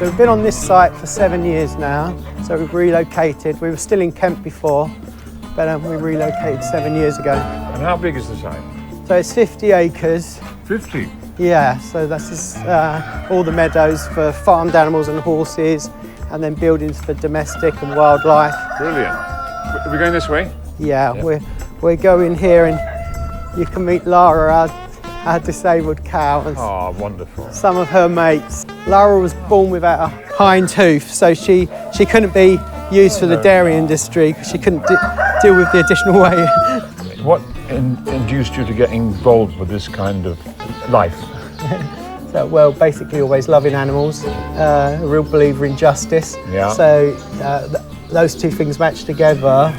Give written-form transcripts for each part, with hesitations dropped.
We've been on this site for 7 years now, so we've relocated. We were still in Kent before, but we relocated 7 years ago. And how big is the site? So it's 50 acres. 50? Yeah, so that's just, all the meadows for farmed animals and horses, and then buildings for domestic and wildlife. Brilliant. Are we going this way? Yeah, yep. We're going here, and you can meet Lara, our disabled cow, and wonderful. Some of her mates. Lara was born without a hind hoof, so she couldn't be used for the dairy industry because she couldn't deal with the additional weight. What induced you to get involved with this kind of life? So, well, basically always loving animals, a real believer in justice. Yeah. So those two things match together.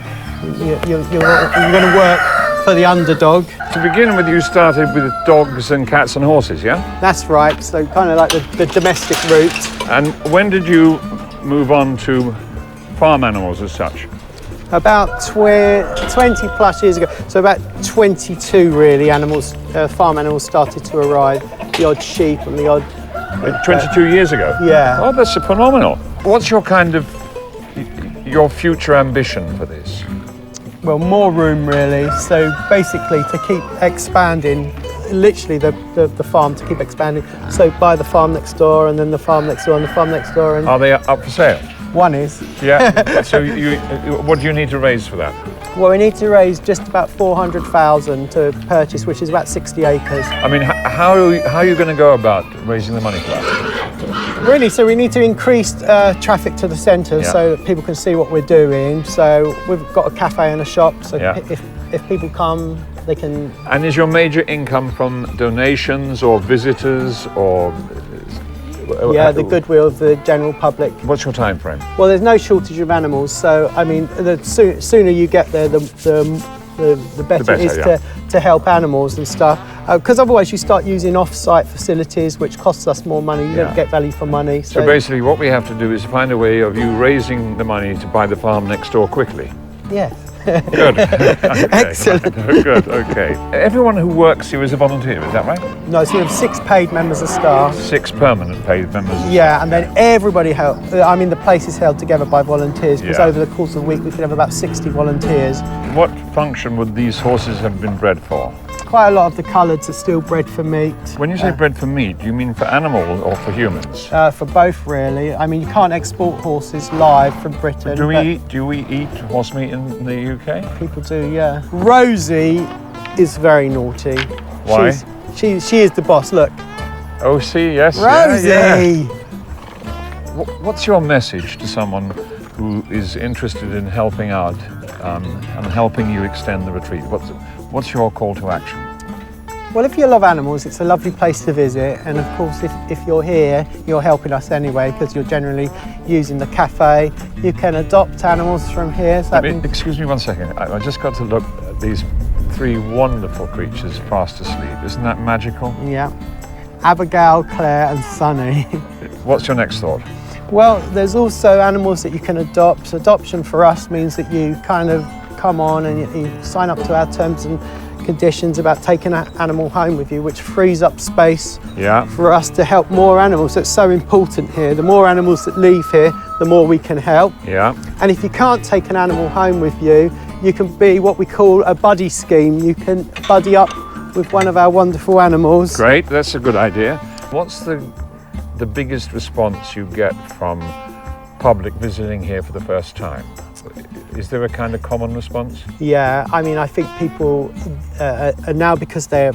You're going to work for the underdog. To begin with, you started with dogs and cats and horses, yeah? That's right, so kind of like the domestic route. And when did you move on to farm animals as such? About 20 plus years ago, so about 22 really, farm animals started to arrive, the odd sheep and the odd... 22 years ago? Yeah. Oh, that's phenomenal. What's your your future ambition for this? Well, more room really, so basically to keep expanding, literally the farm to keep expanding, so buy the farm next door and then the farm next door and the farm next door. And are they up for sale? One is. Yeah, so what do you need to raise for that? Well, we need to raise just about 400,000 to purchase, which is about 60 acres. I mean, how are you going to go about raising the money for that? Really, so we need to increase traffic to the centre so that people can see what we're doing. So we've got a cafe and a shop, so if people come, they can... And is your major income from donations or visitors or... Yeah, the goodwill of the general public. What's your time frame? Well, there's no shortage of animals, so I mean, the sooner you get there, the better it is to help animals and stuff. Because otherwise you start using off-site facilities, which costs us more money. You don't get value for money. So basically what we have to do is find a way of you raising the money to buy the farm next door quickly. Yeah. Good. Okay. Excellent. Good, okay. Everyone who works here is a volunteer, is that right? No, so we have 6 paid members of staff. 6 permanent paid members of staff. Yeah, and then everybody helps. I mean, the place is held together by volunteers, because over the course of the week we could have about 60 volunteers. What function would these horses have been bred for? Quite a lot of the coloureds are still bred for meat. When you say bred for meat, do you mean for animals or for humans? For both, really. I mean, you can't export horses live from Britain. Do we eat horse meat in the UK? People do, yeah. Rosie is very naughty. Why? She is the boss, look. Oh, see, yes. Rosie! Yeah. What's your message to someone who is interested in helping out and helping you extend the retreat? What's your call to action? Well, if you love animals, it's a lovely place to visit, and of course if you're here, you're helping us anyway, because you're generally using the cafe. You can adopt animals from here. So excuse me one second, I just got to look at these 3 wonderful creatures fast asleep. Isn't that magical? Yeah. Abigail, Claire and Sunny. What's your next thought? Well, there's also animals that you can adopt. So adoption for us means that you kind of come on and you sign up to our terms and conditions about taking an animal home with you, which frees up space for us to help more animals. That's so important here. The more animals that leave here, the more we can help. Yeah. And if you can't take an animal home with you, you can be what we call a buddy scheme. You can buddy up with one of our wonderful animals. Great, that's a good idea. What's the biggest response you get from public visiting here for the first time? Is there a kind of common response? Yeah, I mean, I think people are now, because they're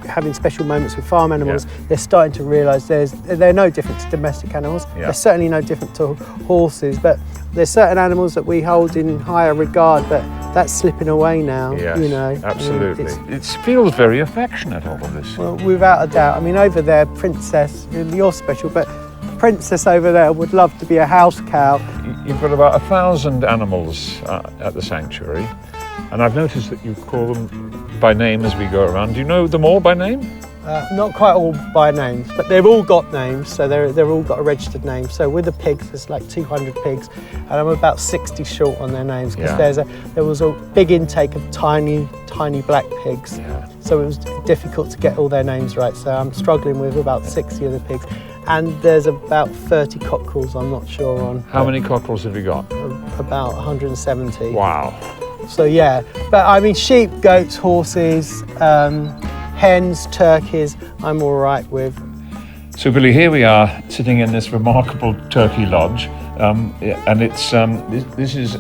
having special moments with farm animals, they're starting to realise they're no different to domestic animals. They're certainly no different to horses, but there's certain animals that we hold in higher regard, but that's slipping away now. Yes, you know, absolutely. It feels very affectionate, all of this. Well, without a doubt. I mean, over there, Princess, you're special, but Princess over there would love to be a house cow. You've got about 1,000 animals at the sanctuary, and I've noticed that you call them by name as we go around. Do you know them all by name? Not quite all by names, but they've all got names, so they've all got a registered name. So with the pigs, there's like 200 pigs, and I'm about 60 short on their names, because there was a big intake of tiny black pigs. So it was difficult to get all their names right, so I'm struggling with about 60 of the pigs. and there's about 30 cockerels, I'm not sure on. How many cockerels have you got? About 170. Wow. So yeah, but I mean sheep, goats, horses, hens, turkeys, I'm all right with. So Billy, here we are sitting in this remarkable turkey lodge, and it's this is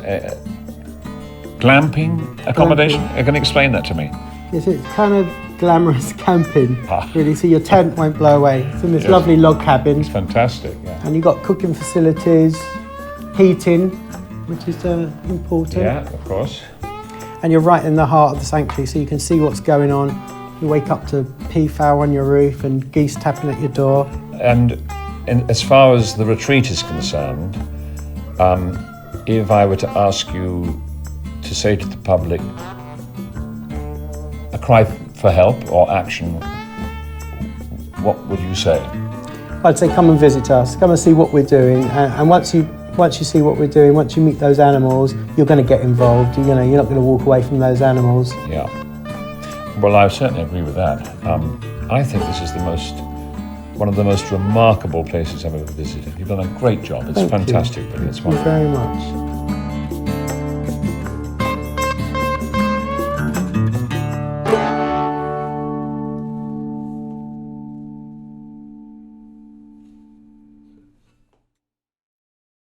glamping accommodation. Glamping. Can you explain that to me? Yes, it's kind of glamorous camping, Ah. really, so your tent won't blow away. It's in this Yes. lovely log cabin, It's fantastic. Yeah. and you've got cooking facilities, heating, which is important. Yeah, of course. And you're right in the heart of the sanctuary, so you can see what's going on. You wake up to peafowl on your roof and geese tapping at your door. And as far as the retreat is concerned, if I were to ask you to say to the public a cry for help or action, what would you say? I'd say come and visit us, come and see what we're doing, and once you see what we're doing, once you meet those animals, you're going to get involved. You're not going to walk away from those animals. Yeah. Well, I certainly agree with that. I think this is one of the most remarkable places I've ever visited. You've done a great job. It's Thank you. fantastic, Billy. It's Thank you wonderful. very much.